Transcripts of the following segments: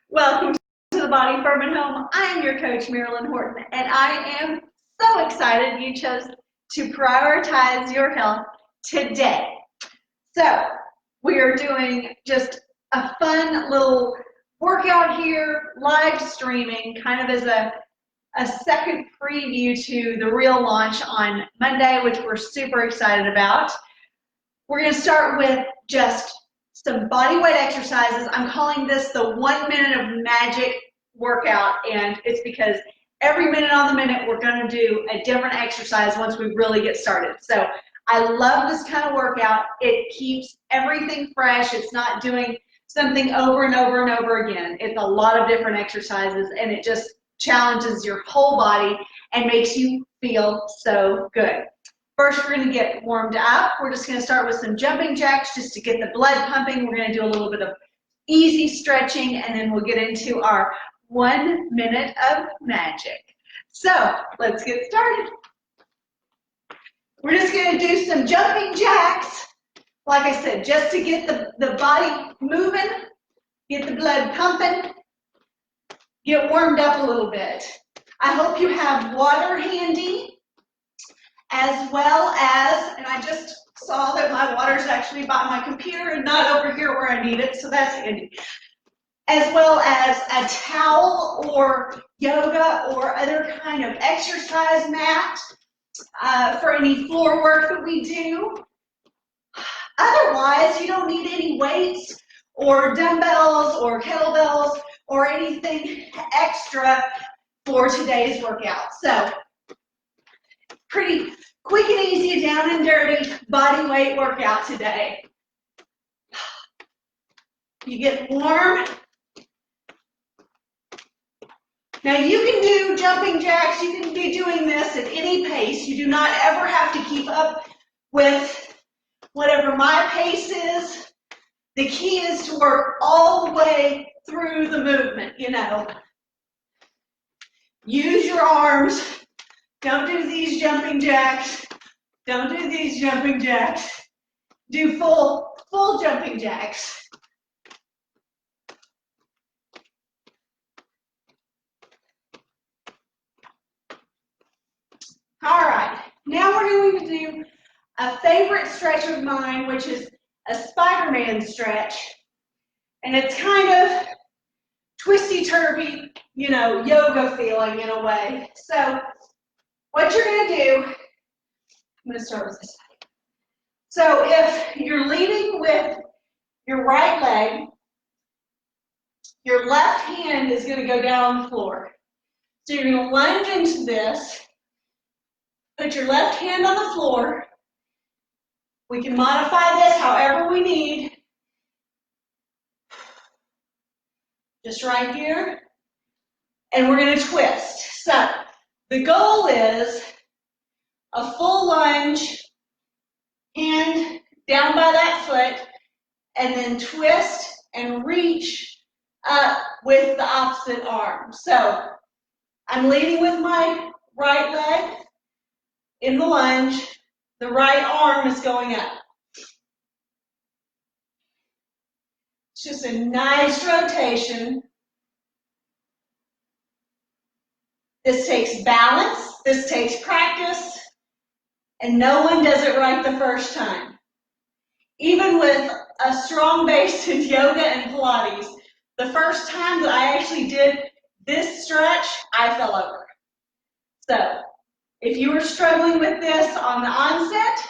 Welcome to the Body Firm and Home. I am your coach, Marilyn Horton, and I am so excited you chose to prioritize your health today. So, we are doing just a fun little workout here, live streaming, kind of as a second preview to the real launch on Monday, which we're super excited about. We're going to start with just some body weight exercises. I'm calling this the 1 minute of magic workout, and it's because every minute on the minute we're going to do a different exercise once we really get started. So I love this kind of workout. It keeps everything fresh. It's not doing something over and over and over again. It's a lot of different exercises, and it just challenges your whole body and makes you feel so good. First, we're going to get warmed up. We're just going to start with some jumping jacks just to get the blood pumping. We're going to do a little bit of easy stretching, and then we'll get into our 1 minute of magic. So let's get started. We're just going to do some jumping jacks, like I said, just to get the body moving, get the blood pumping, get warmed up a little bit. I hope you have water handy, as well as, and I just saw that my water's actually by my computer and not over here where I need it, so that's handy. As well as a towel or yoga or other kind of exercise mat for any floor work that we do. Otherwise, you don't need any weights or dumbbells or kettlebells or anything extra for today's workout. So, pretty quick and easy, down and dirty body weight workout today. You get warm. Now you can do jumping jacks, you can be doing this at any pace. You do not ever have to keep up with whatever my pace is. The key is to work all the way through the movement, you know. Use your arms. Don't do these jumping jacks. Don't do these jumping jacks. Do full jumping jacks. All right, now we're going to do a favorite stretch of mine, which is a Spider-Man stretch. And it's kind of twisty-turvy, you know, yoga feeling in a way. So what you're going to do, I'm going to start with this side. So if you're leading with your right leg, your left hand is going to go down on the floor. So you're going to lunge into this, put your left hand on the floor. We can modify this however we need. Just right here. And we're going to twist. So the goal is a full lunge, hand down by that foot, and then twist and reach up with the opposite arm. So I'm leading with my right leg in the lunge. The right arm is going up. It's just a nice rotation. This takes balance, this takes practice, and no one does it right the first time. Even with a strong base in yoga and Pilates, the first time that I actually did this stretch, I fell over. So, if you were struggling with this on the onset,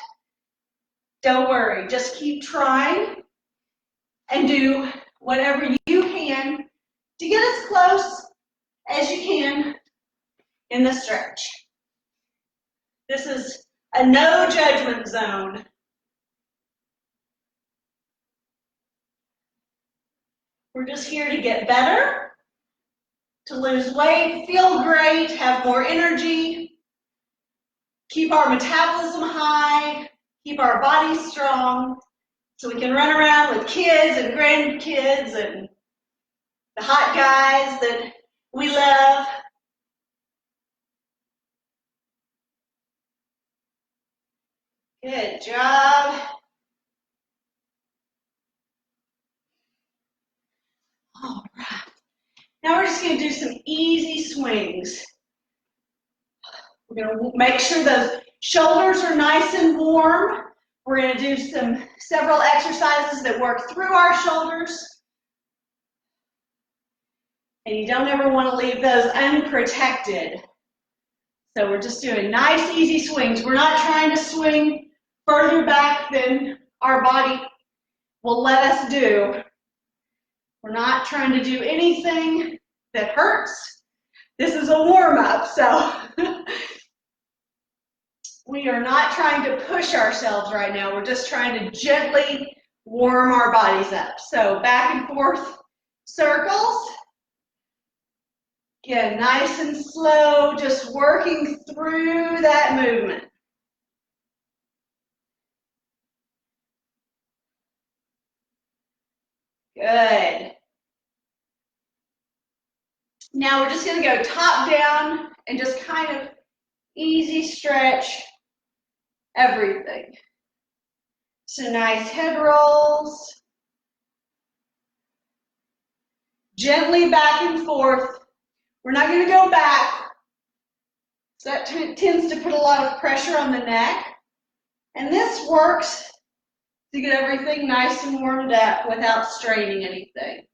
don't worry, just keep trying and do whatever you can to get as close as you can in the stretch. This is a no judgment zone. We're just here to get better, to lose weight, feel great, have more energy, keep our metabolism high, keep our bodies strong, so we can run around with kids and grandkids and the hot guys that we love. Good job. All right. Now we're just going to do some easy swings. We're going to make sure those shoulders are nice and warm. We're going to do several exercises that work through our shoulders. And you don't ever want to leave those unprotected. So we're just doing nice, easy swings. We're not trying to swing further back than our body will let us do. We're not trying to do anything that hurts. This is a warm-up, so we are not trying to push ourselves right now. We're just trying to gently warm our bodies up. So back and forth circles. Again, nice and slow, just working through that movement. Good. Now we're just going to go top down and just kind of easy stretch everything. So nice head rolls. Gently back and forth. We're not going to go back. So that tends to put a lot of pressure on the neck. And this works to get everything nice and warmed up without straining anything.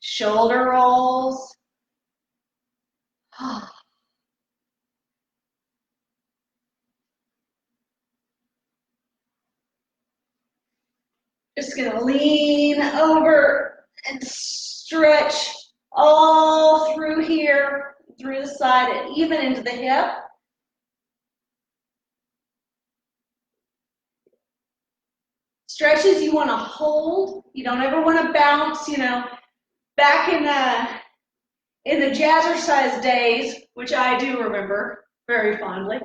Shoulder rolls. Just going to lean over and stretch all through here, through the side, and even into the hip. Stretches you want to hold. You don't ever want to bounce, you know. Back in the jazzercise days, which I do remember very fondly,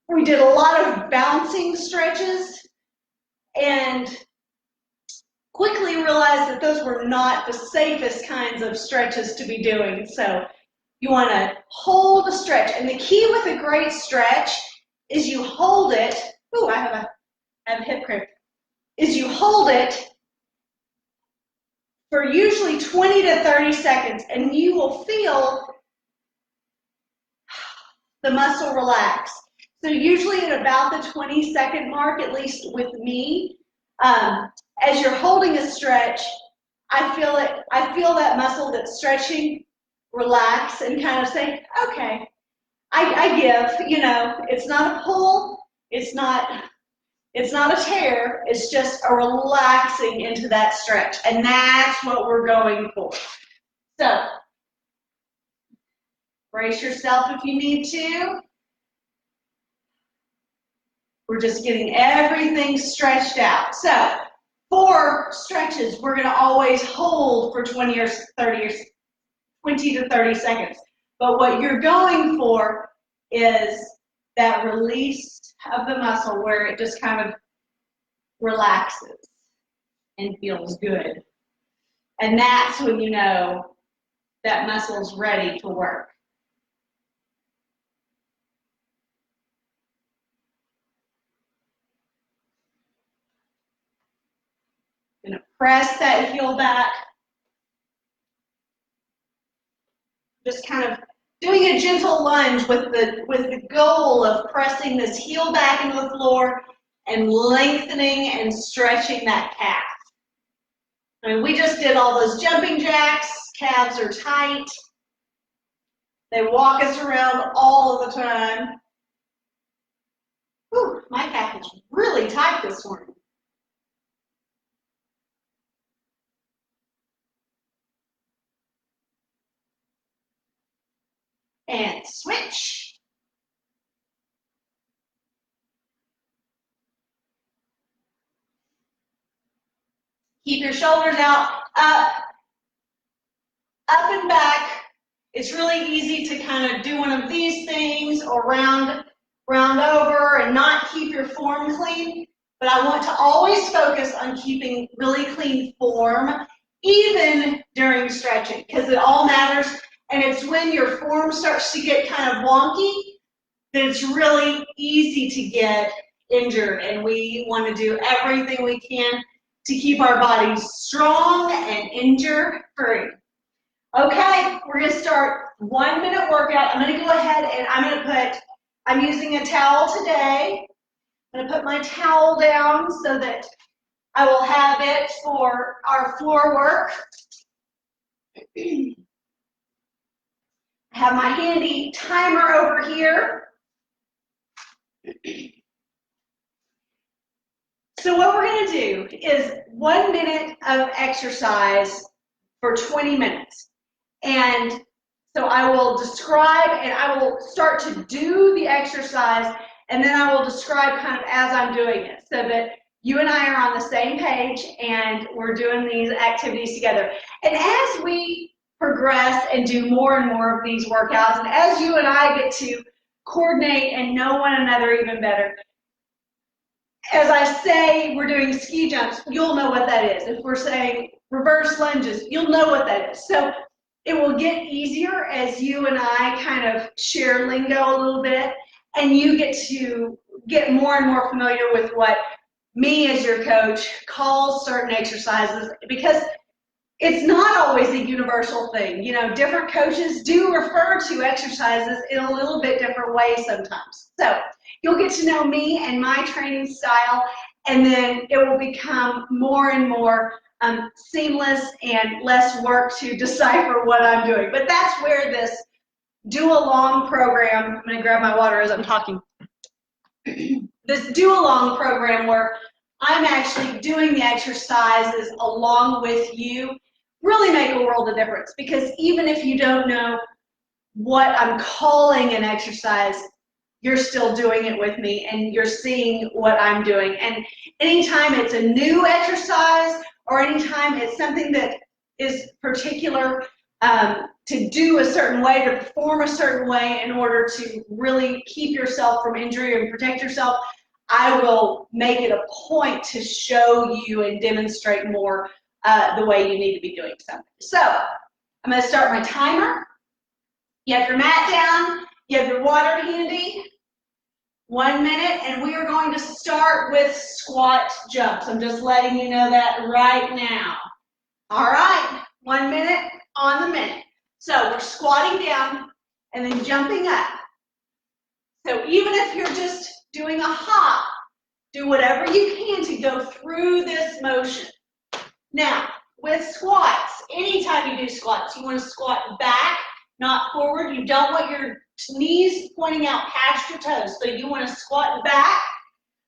we did a lot of bouncing stretches and quickly realized that those were not the safest kinds of stretches to be doing. So you want to hold a stretch. And the key with a great stretch is you hold it. Ooh, I have a hip cramp. Is you hold it for usually 20 to 30 seconds, and you will feel the muscle relax. So usually at about the 20-second mark, at least with me, as you're holding a stretch, I feel that muscle that's stretching relax and kind of say, okay, I give, you know, it's not a pull, it's not a tear, it's just a relaxing into that stretch. And that's what we're going for. So, brace yourself if you need to. We're just getting everything stretched out. So, for stretches, we're going to always hold for 20 to 30 seconds. But what you're going for is that release of the muscle where it just kind of relaxes and feels good. And that's when you know that muscle's ready to work. Going to press that heel back. Just kind of doing a gentle lunge with the goal of pressing this heel back into the floor and lengthening and stretching that calf. I mean, we just did all those jumping jacks. Calves are tight. They walk us around all of the time. Whew, my calf is really tight this morning. And switch. Keep your shoulders out, up and back. It's really easy to kind of do one of these things or round over and not keep your form clean. But I want to always focus on keeping really clean form, even during stretching, because it all matters. And it's when your form starts to get kind of wonky that it's really easy to get injured. And we want to do everything we can to keep our bodies strong and injury-free. Okay, we're going to start 1 minute workout. I'm going to go ahead and I'm using a towel today. I'm going to put my towel down so that I will have it for our floor work. I have my handy timer over here. So what we're going to do is 1 minute of exercise for 20 minutes. And so I will describe and I will start to do the exercise, and then I will describe kind of as I'm doing it so that you and I are on the same page and we're doing these activities together. And as we progress and do more and more of these workouts, and as you and I get to coordinate and know one another even better, as I say we're doing ski jumps, you'll know what that is. If we're saying reverse lunges, you'll know what that is. So it will get easier as you and I kind of share lingo a little bit, and you get to get more and more familiar with what me as your coach calls certain exercises, because it's not always a universal thing. You know, different coaches do refer to exercises in a little bit different way sometimes. So you'll get to know me and my training style, and then it will become more and more seamless and less work to decipher what I'm doing. But that's where this do-along program, I'm going to grab my water as I'm talking, this do-along program where I'm actually doing the exercises along with you, really make a world of difference, because even if you don't know what I'm calling an exercise, you're still doing it with me and you're seeing what I'm doing. And anytime it's a new exercise or anytime it's something that is particular to do a certain way, to perform a certain way in order to really keep yourself from injury and protect yourself, I will make it a point to show you and demonstrate more the way you need to be doing something. So I'm going to start my timer. You have your mat down, you have your water handy. 1 minute, and we are going to start with squat jumps. I'm just letting you know that right now. All right, 1 minute on the minute. So we're squatting down and then jumping up. So even if you're just doing a hop, do whatever you can to go through this motion. Now, with squats, anytime you do squats, you want to squat back, not forward. You don't want your knees pointing out past your toes, so you want to squat back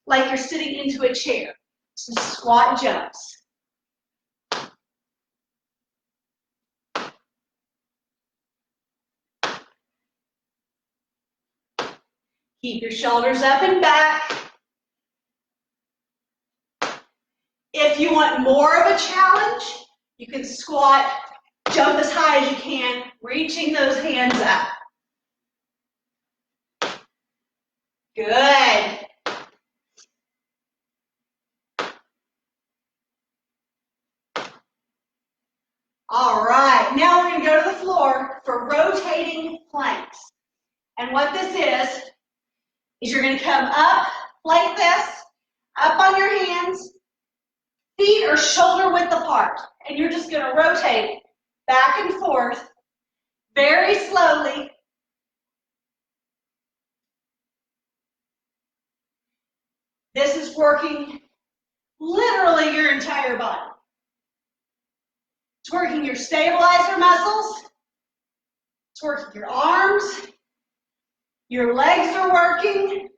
like you're sitting into a chair. So squat jumps. Keep your shoulders up and back. If you want more of a challenge, you can squat, jump as high as you can, reaching those hands up. Good. All right, now we're going to go to the floor for rotating planks. And what this is you're going to come up like this, up on your hands, feet are shoulder width apart, and you're just going to rotate back and forth very slowly. This is working literally your entire body. It's working your stabilizer muscles. It's working your arms. Your legs are working.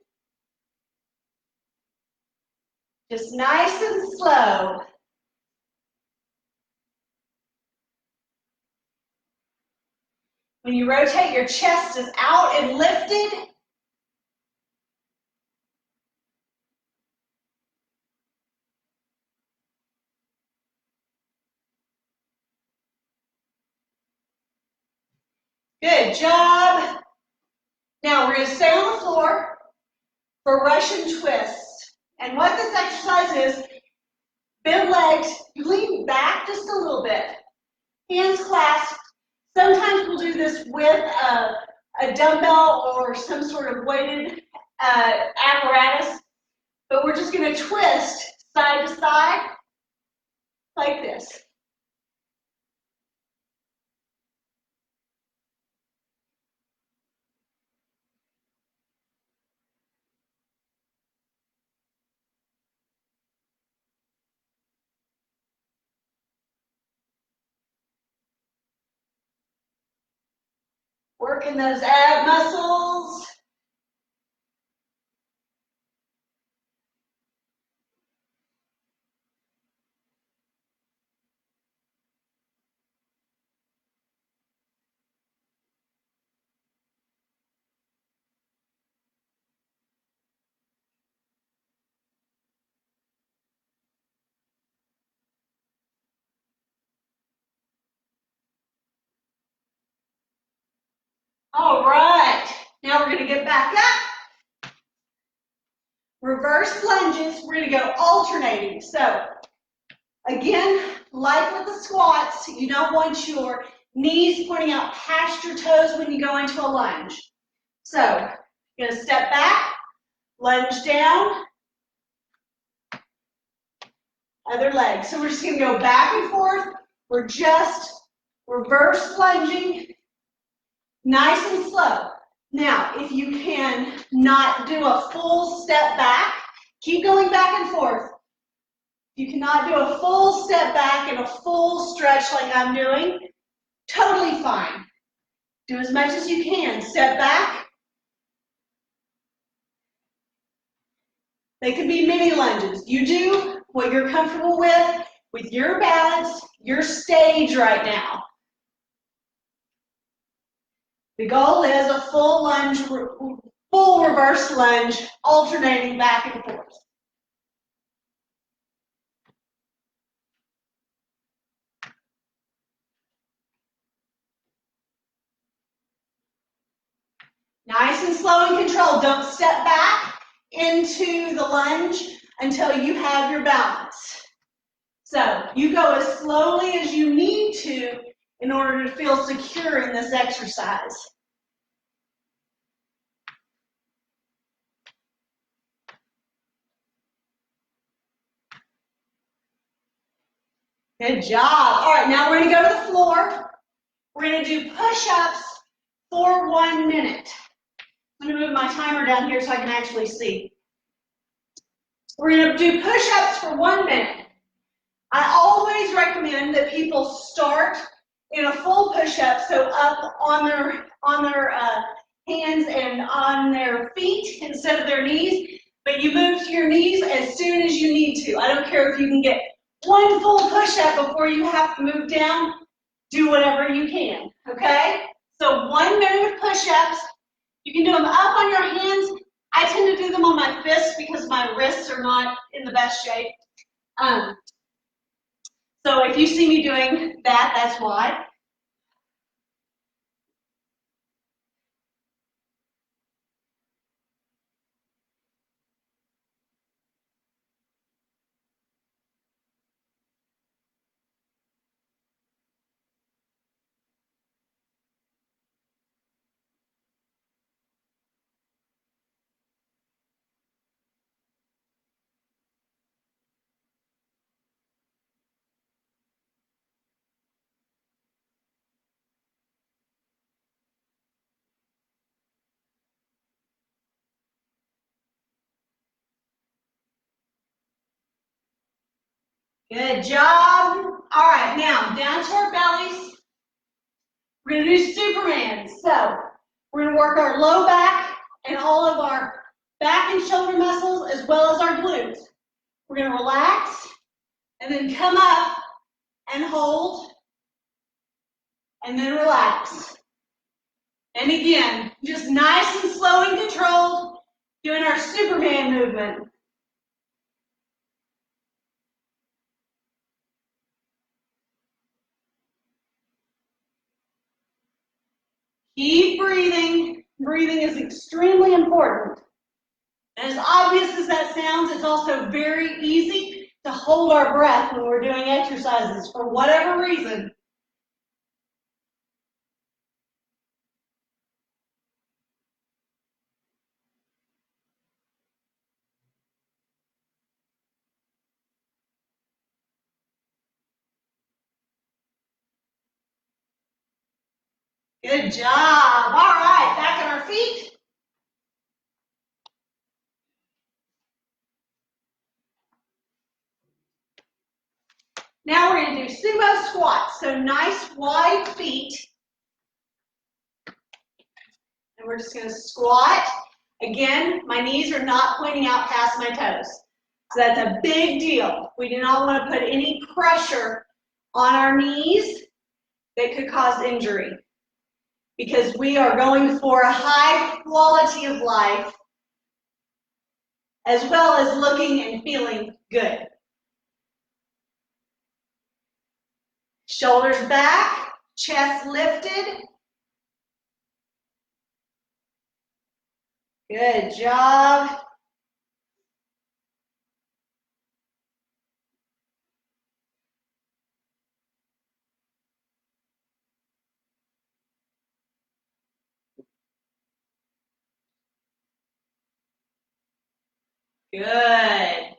Just nice and slow. When you rotate, your chest is out and lifted. Good job. Now we're going to stay on the floor for Russian twists. And what this exercise is, bent legs, you lean back just a little bit, hands clasped. Sometimes we'll do this with a dumbbell or some sort of weighted apparatus, but we're just going to twist side to side. like this. Working those ab muscles. All right, now we're gonna get back up. Reverse lunges, we're gonna go alternating. So again, like with the squats, you don't want your knees pointing out past your toes when you go into a lunge. So you're gonna step back, lunge down, other leg. So we're just gonna go back and forth. We're just reverse lunging, nice and slow. Now, if you can not do a full step back, keep going back and forth. You cannot do a full step back and a full stretch like I'm doing, totally fine. Do as much as you can. Step back. They could be mini lunges. You do what you're comfortable with your balance, your stage right now. The goal is a full lunge, full reverse lunge, alternating back and forth. Nice and slow and controlled. Don't step back into the lunge until you have your balance. So you go as slowly as you need to in order to feel secure in this exercise. Good job. All right, now we're going to go to the floor. We're going to do push-ups for 1 minute. I'm going to move my timer down here so I can actually see. We're going to do push-ups for 1 minute. I always recommend that people start in a full push-up, so up on their hands and on their feet instead of their knees, but you move to your knees as soon as you need to. I don't care if you can get one full push-up before you have to move down. Do whatever you can, okay? So 1 minute of push-ups. You can do them up on your hands. I tend to do them on my fists because my wrists are not in the best shape. So if you see me doing that, that's why. Good job. All right, now down to our bellies. We're going to do Superman. So we're going to work our low back and all of our back and shoulder muscles as well as our glutes. We're going to relax and then come up and hold and then relax. And again, just nice and slow and controlled, doing our Superman movement. Keep breathing. Breathing is extremely important. And as obvious as that sounds, it's also very easy to hold our breath when we're doing exercises for whatever reason. Good job. All right, back on our feet. Now we're going to do Subo Squats. So nice wide feet. And we're just going to squat. Again, my knees are not pointing out past my toes. So that's a big deal. We do not want to put any pressure on our knees that could cause injury, because we are going for a high quality of life as well as looking and feeling good. Shoulders back, chest lifted. Good job. Good.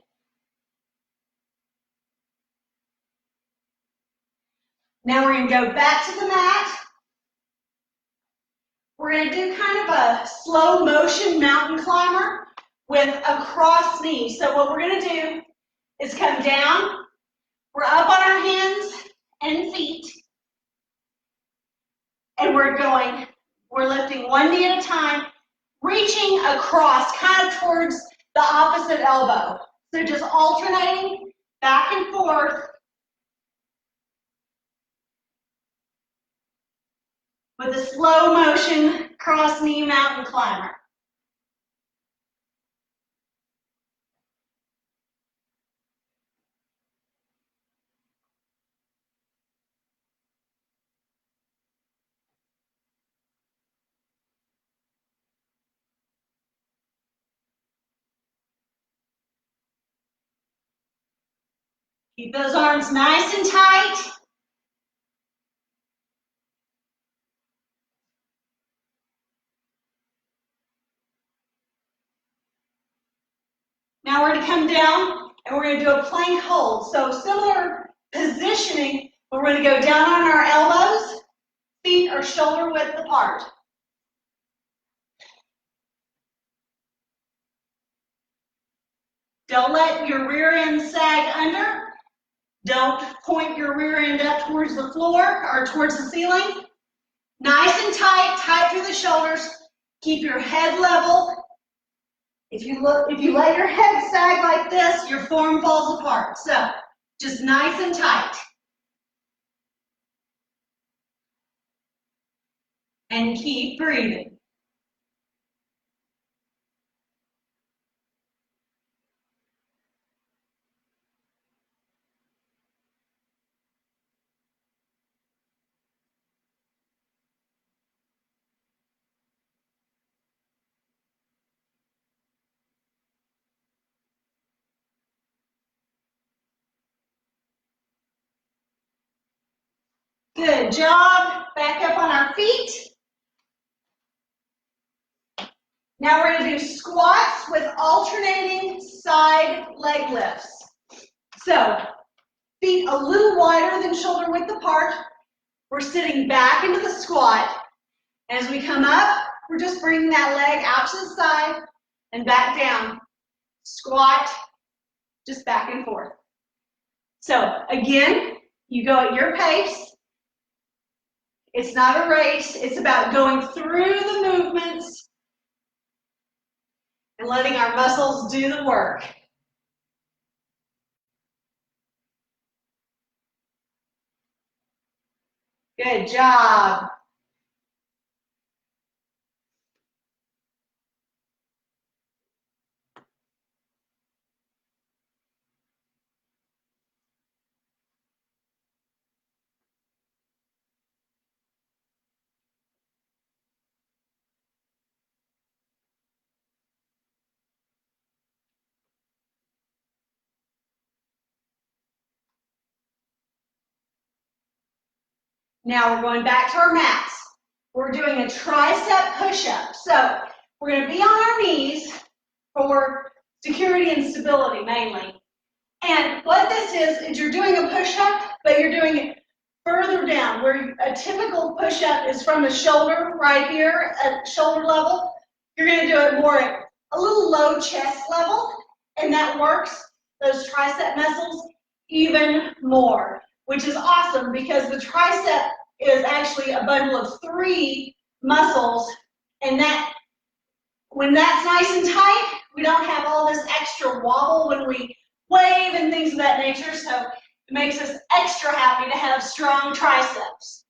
Now we're going to go back to the mat. We're going to do kind of a slow motion mountain climber with a cross knee. So what we're going to do is come down. We're up on our hands and feet. And we're lifting one knee at a time, reaching across kind of towards the opposite elbow. So just alternating back and forth with a slow motion cross knee mountain climber. Keep those arms nice and tight. Now we're going to come down and we're going to do a plank hold. So similar positioning, but we're going to go down on our elbows. Feet are shoulder width apart. Don't let your rear end sag under. Don't point your rear end up towards the floor or towards the ceiling. Nice and tight, tight through the shoulders. Keep your head level. If you let your head sag like this, your form falls apart. So just nice and tight. And keep breathing. Good job. Back up on our feet. Now we're going to do squats with alternating side leg lifts. So feet a little wider than shoulder width apart. We're sitting back into the squat. As we come up, we're just bringing that leg out to the side and back down. Squat, just back and forth. So again, you go at your pace. It's not a race. It's about going through the movements and letting our muscles do the work. Good job. Now we're going back to our mats. We're doing a tricep push-up. So we're going to be on our knees for security and stability mainly. And what this is you're doing a push-up, but you're doing it further down, where a typical push-up is from the shoulder right here at shoulder level. You're going to do it more at a little low chest level, and that works those tricep muscles even more, which is awesome because the tricep is actually a bundle of 3 muscles, and that when that's nice and tight, we don't have all this extra wobble when we wave and things of that nature, so it makes us extra happy to have strong triceps.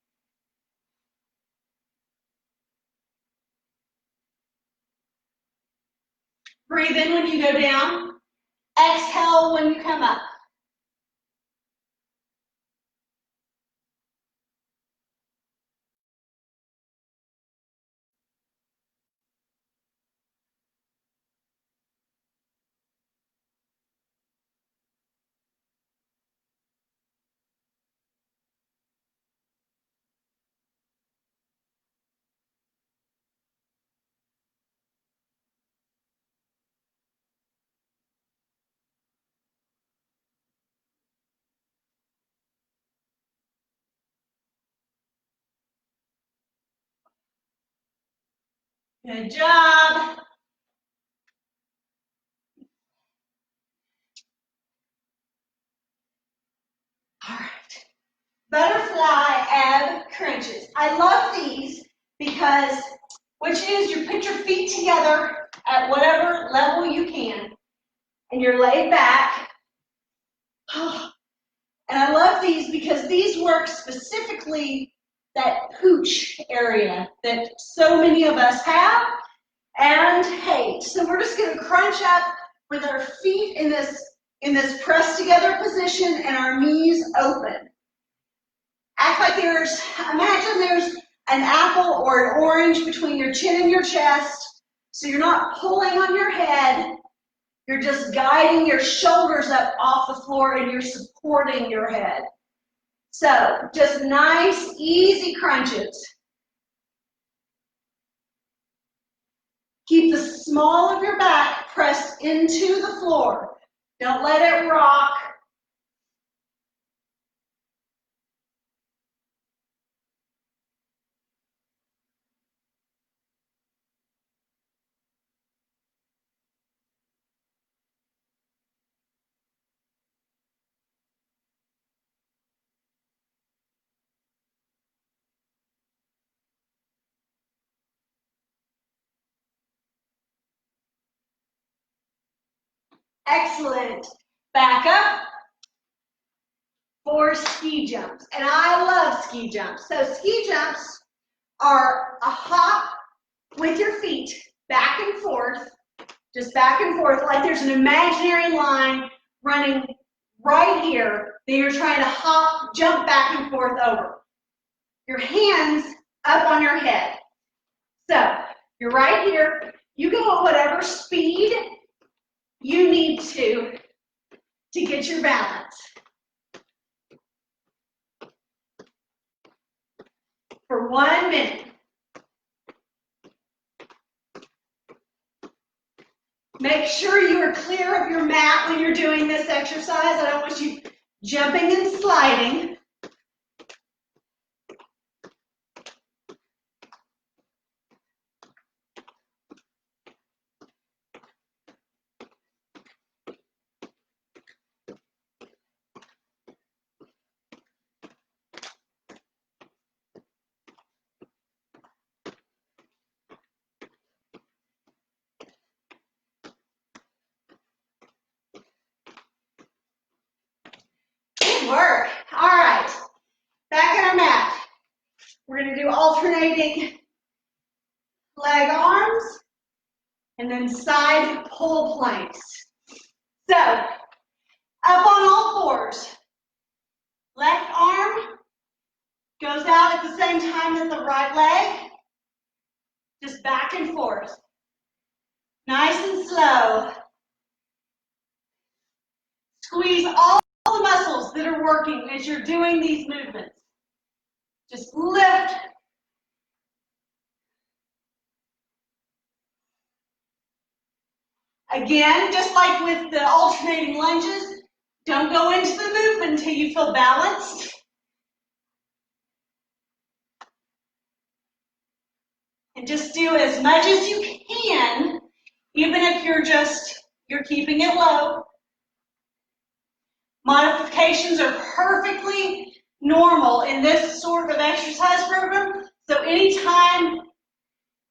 Breathe in when you go down. Exhale when you come up. Good job. All right. Butterfly ab crunches. I love these because what you do is you put your feet together at whatever level you can, and you're laid back. And I love these because these work specifically that pooch area that so many of us have and hate. So we're just going to crunch up with our feet in this pressed together position and our knees open. Act like imagine there's an apple or an orange between your chin and your chest, so you're not pulling on your head. You're just guiding your shoulders up off the floor and you're supporting your head. So just nice, easy crunches. Keep the small of your back pressed into the floor. Don't let it rock. Excellent. Back up for ski jumps. And I love ski jumps. So ski jumps are a hop with your feet back and forth, just back and forth, like there's an imaginary line running right here that you're trying to hop, jump back and forth over. Your hands up on your head. So you're right here. You go at whatever speed you need to get your balance. For 1 minute. Make sure you are clear of your mat when you're doing this exercise. I don't want you jumping and sliding. Good work. All right. Back on our mat. We're going to do alternating leg arms and then side pull planks. So, up on all fours. Left arm goes out at the same time as the right leg. Just back and forth. Nice and slow. Squeeze all the muscles that are working as you're doing these movements. Just lift. Again, just like with the alternating lunges, don't go into the movement until you feel balanced. And just do as much as you can, even if you're keeping it low. Modifications are perfectly normal in this sort of exercise program. So anytime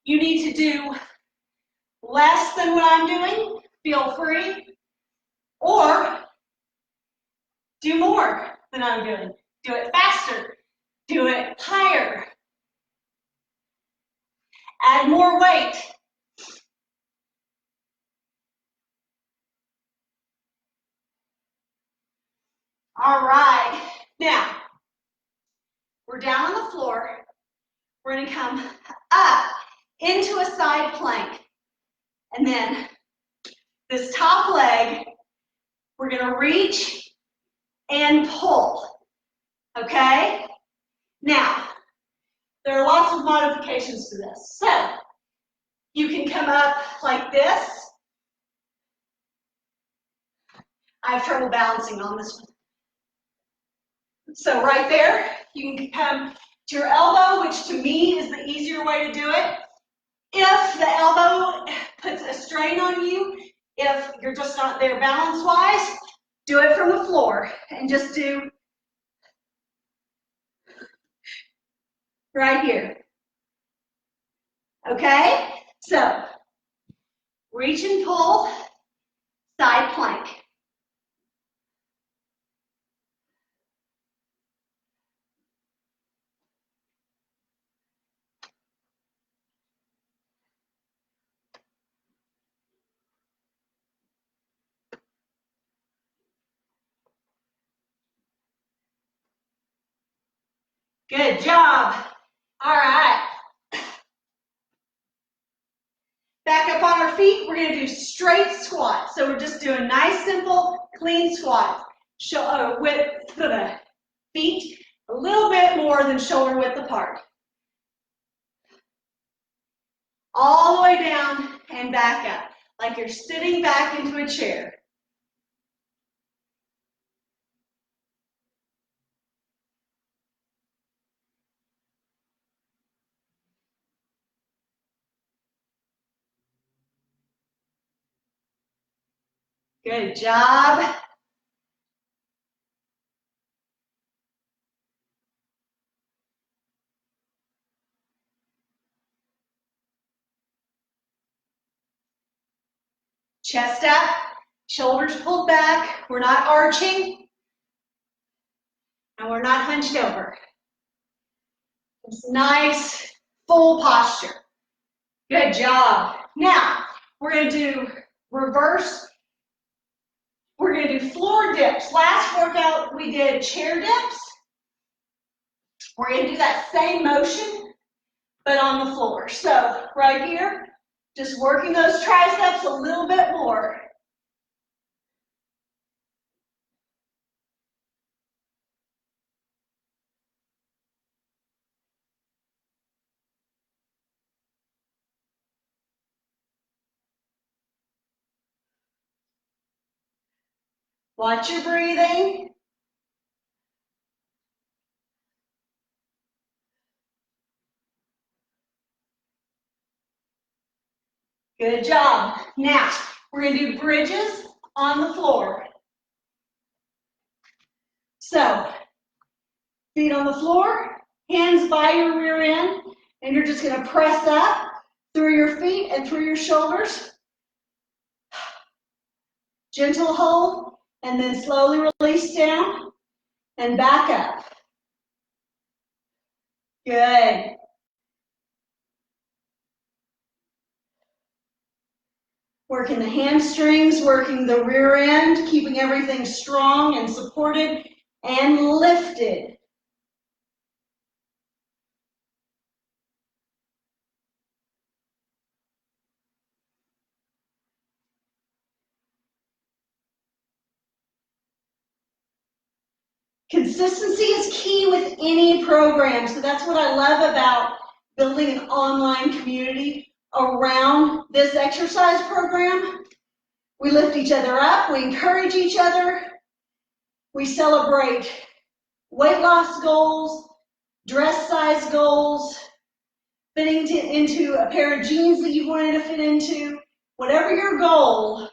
you need to do less than what I'm doing, feel free. Or do more than I'm doing. Do it faster. Do it higher. Add more weight. All right. Now, we're down on the floor. We're going to come up into a side plank. And then this top leg, we're going to reach and pull. Okay? Now, there are lots of modifications to this. So, you can come up like this. I have trouble balancing on this one. So right there, you can come to your elbow, which to me is the easier way to do it. If the elbow puts a strain on you, if you're just not there balance-wise, do it from the floor and just do right here. Okay? So, reach and pull, side plank. Good job. All right. Back up on our feet, we're going to do straight squats. So we're just doing nice, simple, clean squats. Width for the feet, a little bit more than shoulder width apart. All the way down and back up, like you're sitting back into a chair. Good job. Chest up, shoulders pulled back. We're not arching, and we're not hunched over. It's nice, full posture. Good job. Now, we're going to do reverse. We're going to do floor dips. Last workout, we did chair dips. We're going to do that same motion, but on the floor. So, right here, just working those triceps a little bit more. Watch your breathing. Good job. Now, we're going to do bridges on the floor. So, feet on the floor, hands by your rear end, and you're just going to press up through your feet and through your shoulders. Gentle hold, and then slowly release down and back up. Good. Working the hamstrings, working the rear end, keeping everything strong and supported and lifted. Consistency is key with any program, so that's what I love about building an online community around this exercise program. We lift each other up, we encourage each other, we celebrate weight loss goals, dress size goals, fitting into a pair of jeans that you wanted to fit into, whatever your goal,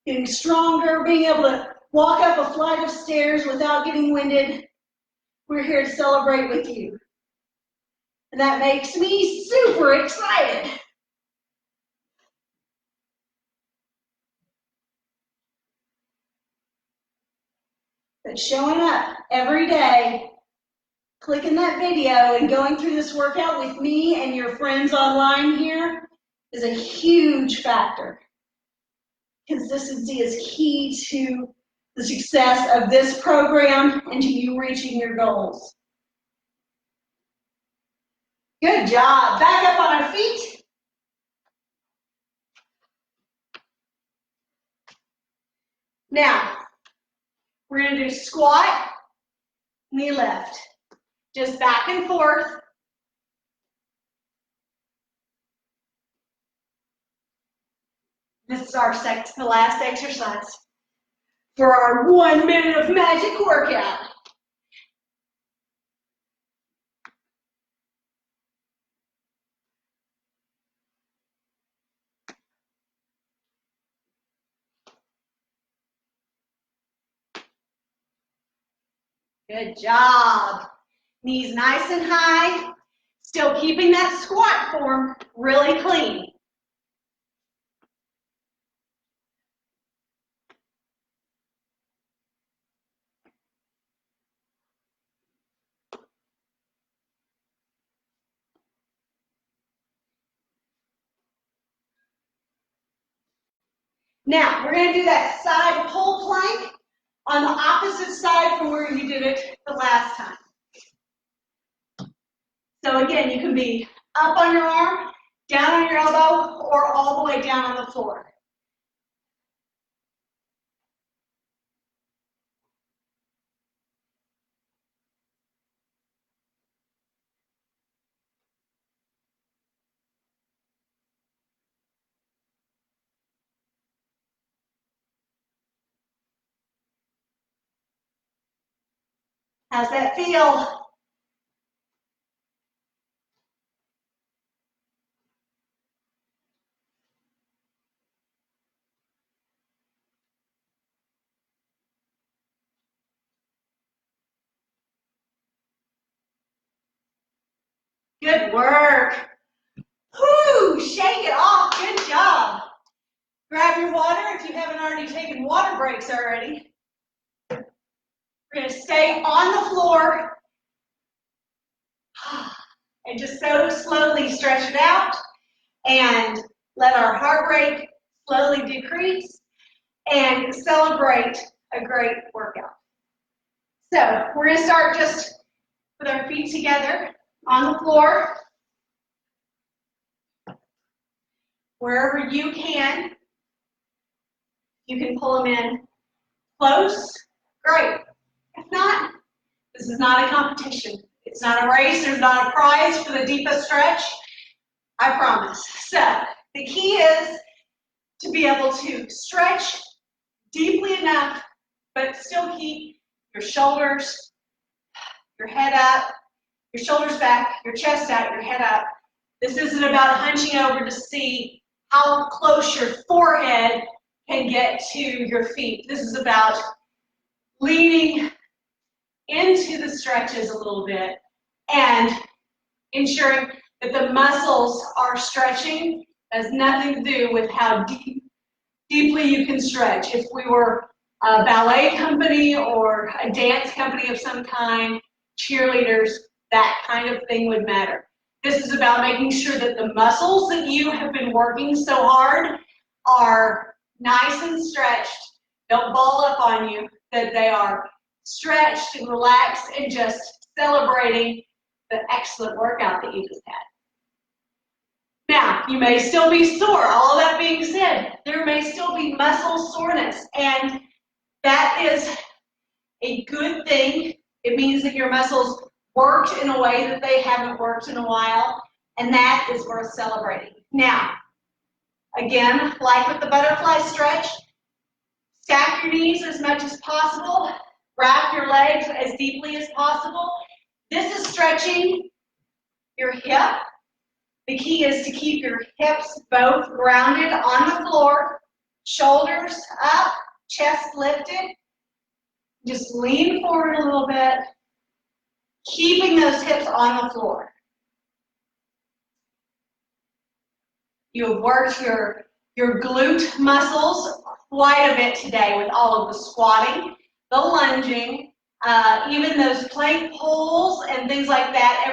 getting stronger, being able to walk up a flight of stairs without getting winded, we're here to celebrate with you. And that makes me super excited. But showing up every day, clicking that video and going through this workout with me and your friends online here is a huge factor. Consistency is key to the success of this program and to you reaching your goals. Good job. Back up on our feet. Now, we're going to do squat, knee lift. Just back and forth. This is our the last exercise for our 1 minute of magic workout. Good job. Knees nice and high. Still keeping that squat form really clean. Now, we're going to do that side pull plank on the opposite side from where you did it the last time. So again, you can be up on your arm, down on your elbow, or all the way down on the floor. How's that feel? Good work. Whoo, shake it off. Good job. Grab your water if you haven't already taken water breaks already. We're going to stay on the floor and just so slowly stretch it out and let our heart rate slowly decrease and celebrate a great workout. So we're going to start just with our feet together on the floor. Wherever you can pull them in close. Great. If not, this is not a competition. It's not a race. There's not a prize for the deepest stretch. I promise. So the key is to be able to stretch deeply enough, but still keep your shoulders, your head up, your shoulders back, your chest out, your head up. This isn't about hunching over to see how close your forehead can get to your feet. This is about leaning into the stretches a little bit and ensuring that the muscles are stretching. It has nothing to do with how deeply you can stretch. If we were a ballet company or a dance company of some kind, cheerleaders, that kind of thing would matter. This is about making sure that the muscles that you have been working so hard are nice and stretched, don't ball up on you, that they are stretched and relaxed and just celebrating the excellent workout that you just had. Now, you may still be sore. All of that being said, there may still be muscle soreness, and that is a good thing. It means that your muscles worked in a way that they haven't worked in a while, and that is worth celebrating. Now, again, like with the butterfly stretch, stack your knees as much as possible, wrap your legs as deeply as possible. This is stretching your hip The key is to keep your hips both grounded on the floor, shoulders up, chest lifted. Just lean forward a little bit, keeping those hips on the floor. You have worked your glute muscles quite a bit today with all of the squatting, the lunging, even those plank pulls and things like that.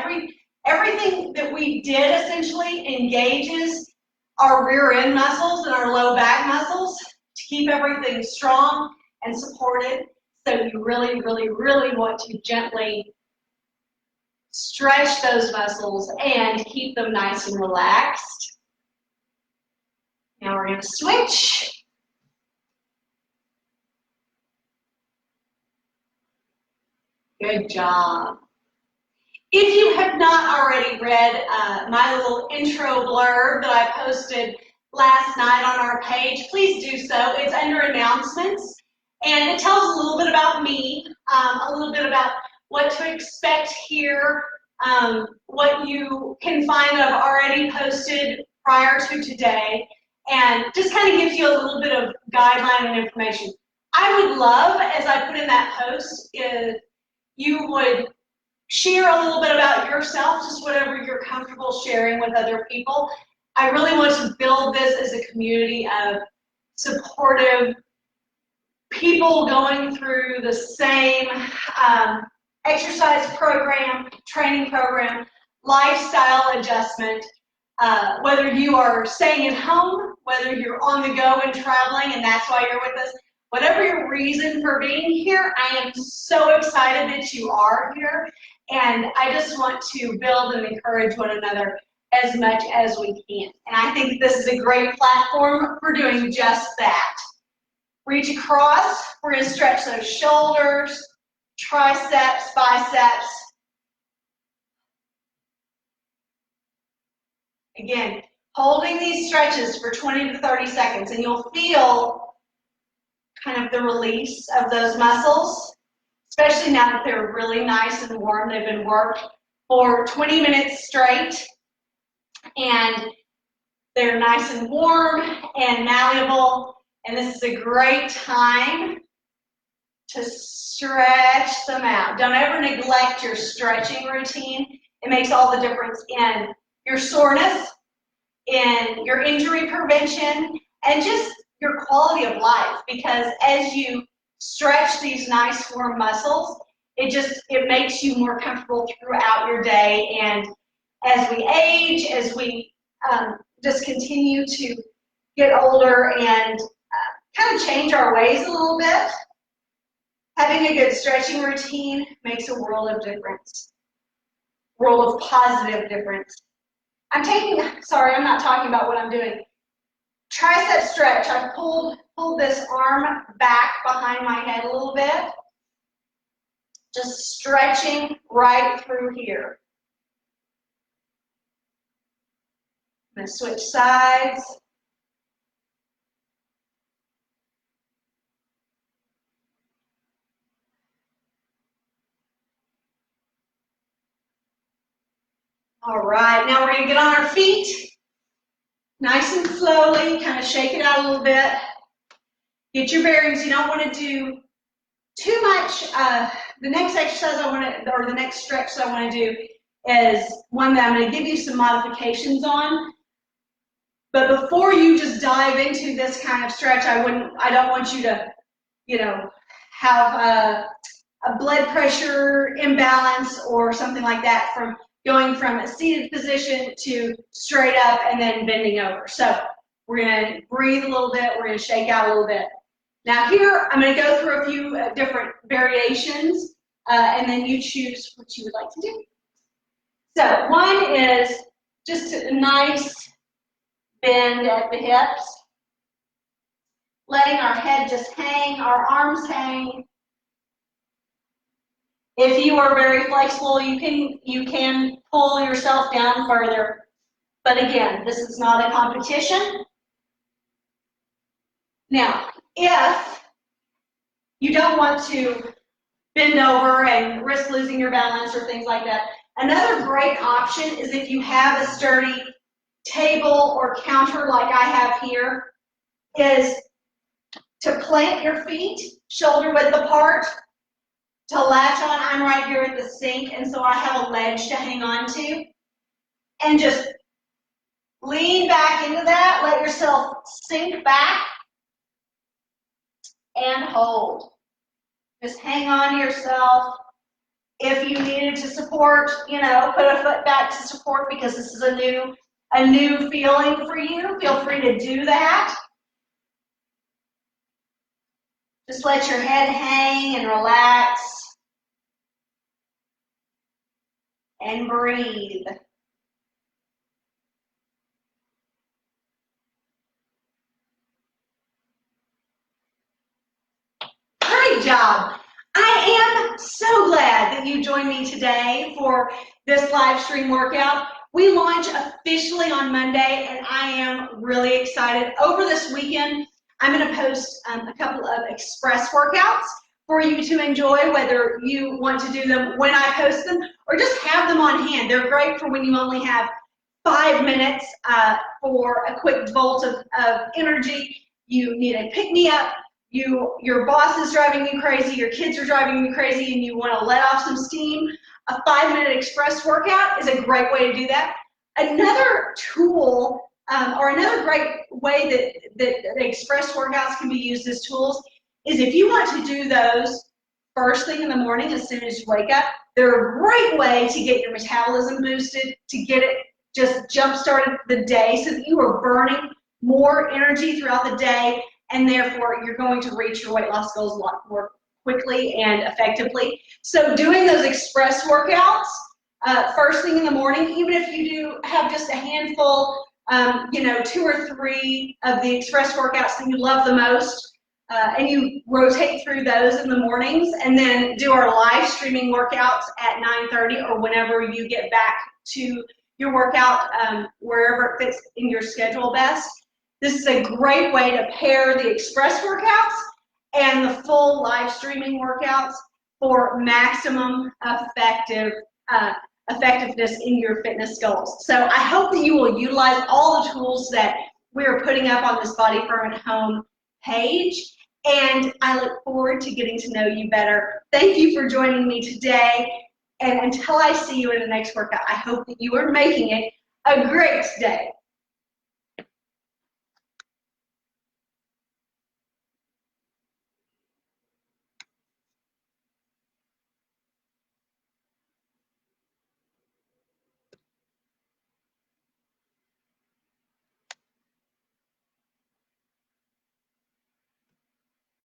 Everything that we did essentially engages our rear end muscles and our low back muscles to keep everything strong and supported. So you really, really, really want to gently stretch those muscles and keep them nice and relaxed. Now we're going to switch. Good job. If you have not already read my little intro blurb that I posted last night on our page, please do so. It's under announcements, and it tells a little bit about me, a little bit about what to expect here, what you can find that I've already posted prior to today, and just kind of gives you a little bit of guideline and information. I would love, as I put in that post, if you would share a little bit about yourself, just whatever you're comfortable sharing with other people. I really want to build this as a community of supportive people going through the same exercise program, training program, lifestyle adjustment, whether you are staying at home, whether you're on the go and traveling and that's why you're with us, whatever your reason for being here, I am so excited that you are here, and I just want to build and encourage one another as much as we can. And I think this is a great platform for doing just that. Reach across, we're going to stretch those shoulders, triceps, biceps. Again, holding these stretches for 20 to 30 seconds, and you'll feel kind of the release of those muscles, especially now that they're really nice and warm. They've been worked for 20 minutes straight, and they're nice and warm and malleable, and this is a great time to stretch them out. Don't ever neglect your stretching routine. It makes all the difference in your soreness, in your injury prevention, and just your quality of life, because as you stretch these nice warm muscles, it makes you more comfortable throughout your day. And as we age, as we just continue to get older and kind of change our ways a little bit, having a good stretching routine makes a world of difference, world of positive difference. I'm not talking about what I'm doing. Tricep stretch, I've pulled this arm back behind my head a little bit. Just stretching right through here. I'm going to switch sides. All right, now we're going to get on our feet. Nice and slowly, kind of shake it out a little bit. Get your bearings. You don't want to do too much. The next exercise the next stretch that I want to do is one that I'm going to give you some modifications on. But before you just dive into this kind of stretch, I don't want you to, have a blood pressure imbalance or something like that from going from a seated position to straight up and then bending over. So we're going to breathe a little bit. We're going to shake out a little bit. Now here, I'm going to go through a few different variations, and then you choose what you would like to do. So one is just a nice bend at the hips, letting our head just hang, our arms hang. If you are very flexible, you can pull yourself down further. But again, this is not a competition. Now, if you don't want to bend over and risk losing your balance or things like that, another great option is if you have a sturdy table or counter like I have here is to plant your feet shoulder width apart, to latch on. I'm right here at the sink, and so I have a ledge to hang on to. And just lean back into that. Let yourself sink back and hold. Just hang on to yourself. If you needed to support, put a foot back to support because this is a new feeling for you. Feel free to do that. Just let your head hang and relax. And breathe. Great job. I am so glad that you joined me today for this live stream workout. We launch officially on Monday, and I am really excited. Over this weekend, I'm going to post a couple of express workouts for you to enjoy, whether you want to do them when I post them or just have them on hand. They're great for when you only have 5 minutes for a quick bolt of energy. You need a pick-me-up. Your boss is driving you crazy, your kids are driving you crazy, and you want to let off some steam. A 5-minute express workout is a great way to do that. Another tool or another great way that express workouts can be used as tools is if you want to do those first thing in the morning as soon as you wake up. They're a great way to get your metabolism boosted, to get it just jump-started the day so that you are burning more energy throughout the day, and therefore you're going to reach your weight loss goals a lot more quickly and effectively. So doing those express workouts first thing in the morning, even if you do have just a handful, 2 or 3 of the express workouts that you love the most, and you rotate through those in the mornings, and then do our live streaming workouts at 9:30 or whenever you get back to your workout, wherever it fits in your schedule best. This is a great way to pair the express workouts and the full live streaming workouts for maximum effectiveness in your fitness goals. So I hope that you will utilize all the tools that we're putting up on this Body Firm at Home page, and I look forward to getting to know you better. Thank you for joining me today, and until I see you in the next workout, I hope that you are making it a great day.